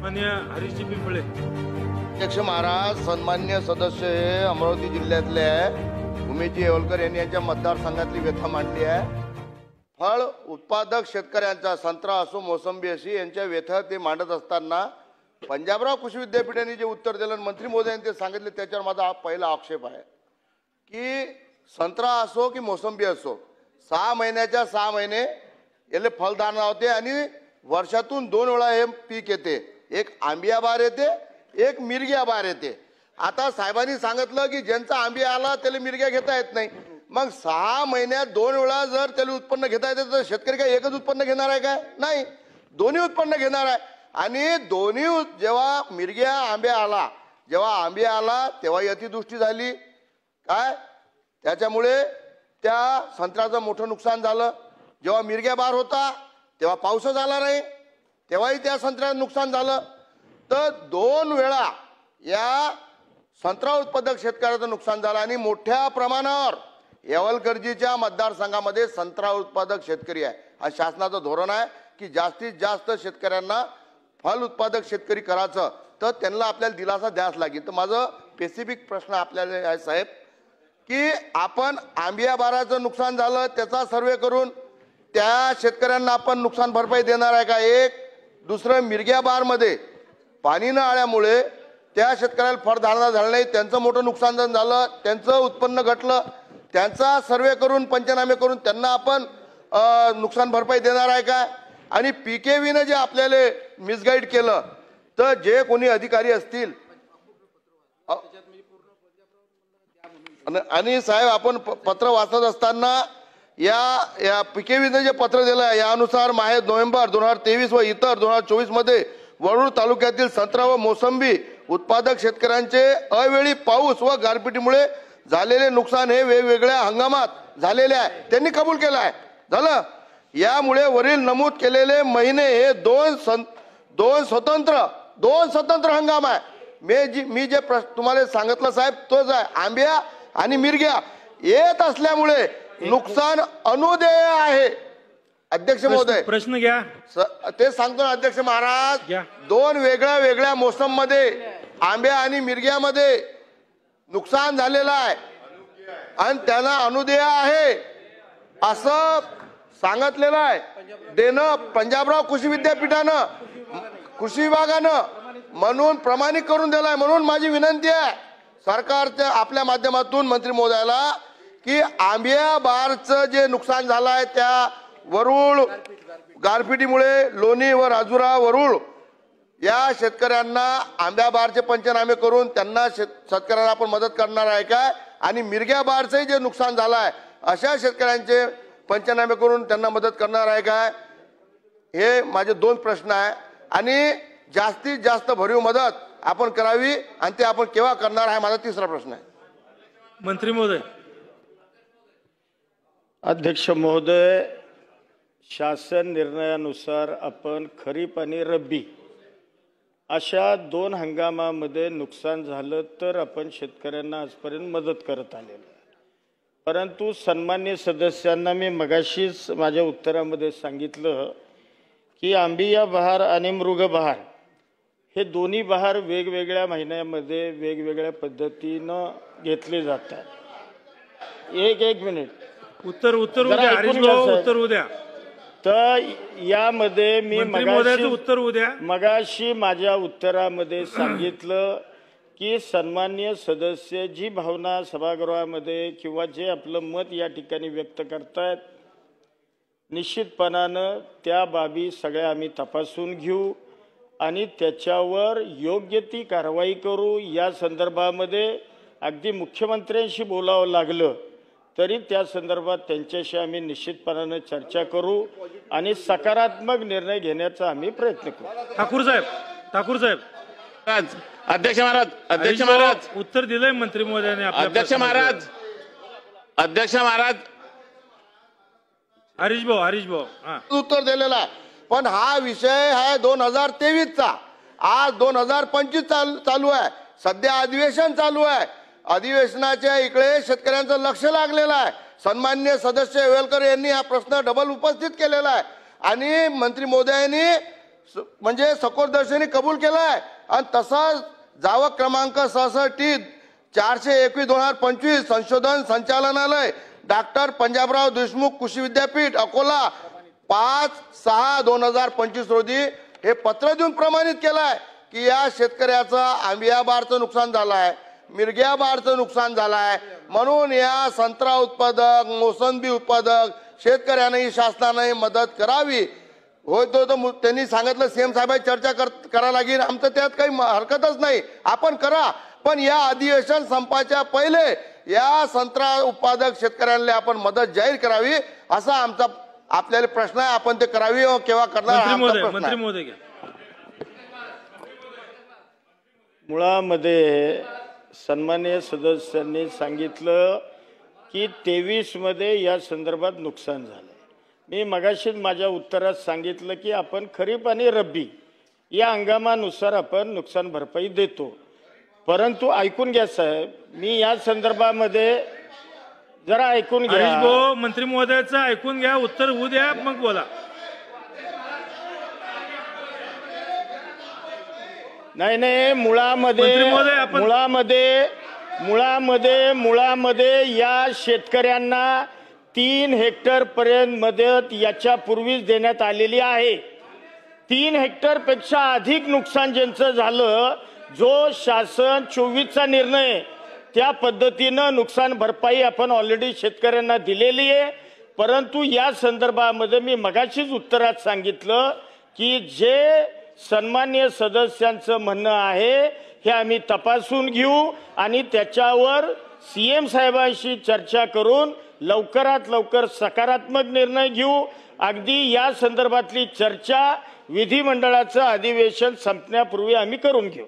माननीय हरीशजी पिंपळे. अध्यक्ष महाराज, सन्मान्य सदस्य हे अमरावती जिल्ह्यातले आहे. उमेशजी येवलकर यांनी यांच्या मतदारसंघातली व्यथा मांडली आहे. फळ उत्पादक शेतकऱ्यांचा संत्रा असो मोसंबी अशी यांच्या व्यथा ते मांडत असताना पंजाबराव कृषी विद्यापीठाने जे उत्तर दिलं मंत्री महोदयांनी ते सांगितले, त्याच्यावर माझा हा पहिला आक्षेप आहे की संत्रा असो की मोसंबी असो 6 महिन्याच्या 6 महिने याला फलदान होते आणि वर्षातून 2 वेळा हे पीक येते. एक आंबिया बार येते, एक मिरग्या बार येते. आता साहेबांनी सांगितलं की ज्यांचा आंबिया आला त्याला मिरग्या घेता येत नाही. मग 6 महिन्यात 2 वेळा जर त्याला उत्पन्न घेता येते तर शेतकरी काय एकच उत्पन्न घेणार आहे काय? नाही, दोन्ही उत्पन्न घेणार आहे. आणि दोन्ही जेव्हा मिरग्या आंब्या आला, जेव्हा आंबिया आला तेव्हा अतिवृष्टी झाली काय, त्याच्यामुळे त्या संत्र्याचं मोठं नुकसान झालं. जेव्हा मिरग्या बार होता तेव्हा पाऊसच आला नाही, तेव्हाही त्या संत्र्याचं नुकसान झालं. तर 2 वेळा या संत्रा उत्पादक शेतकऱ्याचं नुकसान झालं. आणि मोठ्या प्रमाणावर येवलकरजीच्या मतदारसंघामध्ये संत्रा उत्पादक शेतकरी आहे. हा शासनाचं धोरण आहे की जास्तीत जास्त शेतकऱ्यांना फल उत्पादक शेतकरी करायचं, तर त्यांना आपल्याला दिलासा द्यास लागेल. तर माझं स्पेसिफिक प्रश्न आपल्याला आहे साहेब की आपण आंबिया बाराचं नुकसान झालं त्याचा सर्वे करून त्या शेतकऱ्यांना आपण नुकसान भरपाई देणार आहे का? एक. दुसरं, मिरग्या बारमध्ये पाणी न आल्यामुळे त्या शेतकऱ्याला फळधारणा झालं नाही, त्यांचं मोठं नुकसान झालं, त्यांचं उत्पन्न घटलं, त्यांचा सर्वे करून पंचनामे करून त्यांना आपण नुकसान भरपाई देणार आहे का? आणि पीकेवीनं जे आपल्याला मिसगाईड केलं तर जे कोणी अधिकारी असतील आणि साहेब आपण पत्र वाचत असताना या पीकेवीनं जे पत्र दिलं यानुसार नोव्हेंबर 2023 व इतर 2024 मध्ये वरुड तालुक्यातील संत्रा व मोसंबी उत्पादक शेतकऱ्यांचे अवेळी पाऊस व गारपिटीमुळे झालेले नुकसान हे वेगवेगळ्या हंगामात झालेले आहे. त्यांनी कबूल केलं आहे. झालं. यामुळे वरील नमूद केलेले महिने हे दोन स्वतंत्र हंगाम आहे. मी जे तुम्हाला सांगितलं साहेब तोच आहे. आंबिया आणि मिरग्या येत असल्यामुळे नुकसान अनुदेय आहे. अध्यक्ष महोदय, प्रश्न घ्या. ते सांगतो ना अध्यक्ष महाराज, 2 वेगळ्या मोसम मध्ये आंब्या आणि मिरग्यामध्ये नुकसान झालेलं आहे आणि त्यांना अनुदेय आहे असं सांगितलेलं आहे. देणं पंजाबराव कृषी विद्यापीठानं कृषी विभागानं म्हणून प्रमाणित करून दिलं आहे. म्हणून माझी विनंती आहे सरकारच्या आपल्या माध्यमातून मंत्री महोदयाला की आंबिया बारचं जे नुकसान झालं आहे त्या वरुड गारपिटीमुळे लोणी व राजुरा वरुड या शेतकऱ्यांना आंब्या बारचे पंचनामे करून त्यांना शेतकऱ्यांना आपण मदत करणार आहे काय? आणि मिरग्या बारचंही जे नुकसान झालं आहे अशा शेतकऱ्यांचे पंचनामे करून त्यांना मदत करणार आहे काय? हे माझे 2 प्रश्न आहे. आणि जास्तीत जास्त भरीव मदत आपण करावी आणि ते आपण केव्हा करणार आहे माझा 3रा प्रश्न आहे. मंत्री महोदय. अध्यक्ष महोदय, शासन निर्णयानुसार आपण खरीप आणि रब्बी अशा 2 हंगामामध्ये नुकसान झालं तर आपण शेतकऱ्यांना आजपर्यंत मदत करत आलेलो आहे. परंतु सन्मान्य सदस्यांना मी मगाशीच माझ्या उत्तरामध्ये सांगितलं की आंबिया बहार आणि मृग बहार हे दोन्ही बहार वेगवेगळ्या महिन्यामध्ये वेगवेगळ्या पद्धतीनं घेतले जातात. एक मिनिट, उत्तर उद्या. हरीश भाऊ उत्तर उद्या. तर यामध्ये मी मगाशी माझ्या उत्तरामध्ये सांगितलं की सन्मान्य सदस्य जी भावना सभागृहामध्ये किंवा जे आपलं मत या ठिकाणी व्यक्त करतायत निश्चितपणानं त्या बाबी सगळ्या आम्ही तपासून घेऊ आणि त्याच्यावर योग्य ती कारवाई करू. या संदर्भामध्ये अगदी मुख्यमंत्र्यांशी बोलावं लागलं तरी त्या संदर्भात त्यांच्याशी आम्ही निश्चितपणाने चर्चा करू आणि सकारात्मक निर्णय घेण्याचा आम्ही प्रयत्न करू. ठाकूर साहेब. अध्यक्ष महाराज उत्तर दिलंय मंत्री महोदयाने. अध्यक्ष महाराज हरीश भाऊ उत्तर दिलेलं आहे. पण हा विषय आहे 2023चा. आज 2025 चालू आहे. सध्या अधिवेशन चालू आहे. अधिवेशनाच्या इकडे शेतकऱ्यांचं लक्ष लागलेलं आहे. सन्मान्य सदस्य येवलकर यांनी हा प्रश्न डबल उपस्थित केलेला आहे आणि मंत्री महोदयांनी म्हणजे सकोरदर्शनी कबूल केलाय आणि तसाच जावक क्रमांक 66 421/2025 संशोधन संचालनालय डॉक्टर पंजाबराव देशमुख कृषी विद्यापीठ अकोला 5/6/2025 रोजी हे पत्र देऊन प्रमाणित केलाय की या शेतकऱ्याचं आंबिया बारचं नुकसान झालंय, मिरग्या बारचं नुकसान झालंय, म्हणून या संत्रा उत्पादक मोसंबी उत्पादक शेतकऱ्यांनाही शासनाने मदत करावी. होय तो त्यांनी सांगितलं सीएम साहेबांची चर्चा करा लागेल. आमचं त्यात काही हरकतच नाही, आपण करा. पण या अधिवेशन संपाच्या पहिले या संत्रा उत्पादक शेतकऱ्यांना आपण मदत जाहीर करावी असा आमचा आपल्याला प्रश्न आहे. आपण ते करावी केव्हा करणार हा आमचा प्रश्न मंत्री आहे. महोदय घ्या. मुळामध्ये सन्माननीय सदस्यांनी सांगितलं की 23 मध्ये या संदर्भात नुकसान झालं. मी मगाशीच माझ्या उत्तरात सांगितलं की आपण खरीप आणि रब्बी या हंगामानुसार आपण नुकसान भरपाई देतो. परंतु ऐकून घ्या साहेब, मी या संदर्भामध्ये जरा ऐकून घ्या. हरीश भाऊ, मंत्री महोदयाचं ऐकून घ्या, उत्तर होऊ द्या, मग बोला. नाही मुळामध्ये मंत्री महोदय, आपण मुळामध्ये या शेतकऱ्यांना 3 हेक्टर पर्यंत मदत याच्यापूर्वीच देण्यात आलेली आहे. 3 हेक्टर पेक्षा अधिक नुकसान ज्यांचं झालं, जो शासन 24चा निर्णय त्या पद्धतीनं नुकसान भरपाई आपण ऑलरेडी शेतकऱ्यांना दिलेली आहे. परंतु या संदर्भामध्ये मी मगाशीच उत्तरात सांगितलं की जे सन्माननीय सदस्यांचं म्हणणं आहे हे आम्ही तपासून घेऊ आणि त्याच्यावर सीएम साहेबांशी चर्चा करून लवकरात लवकर सकारात्मक निर्णय घेऊ. अगदी या संदर्भातली चर्चा विधिमंडळाचं अधिवेशन संपण्यापूर्वी आम्ही करून घेऊ.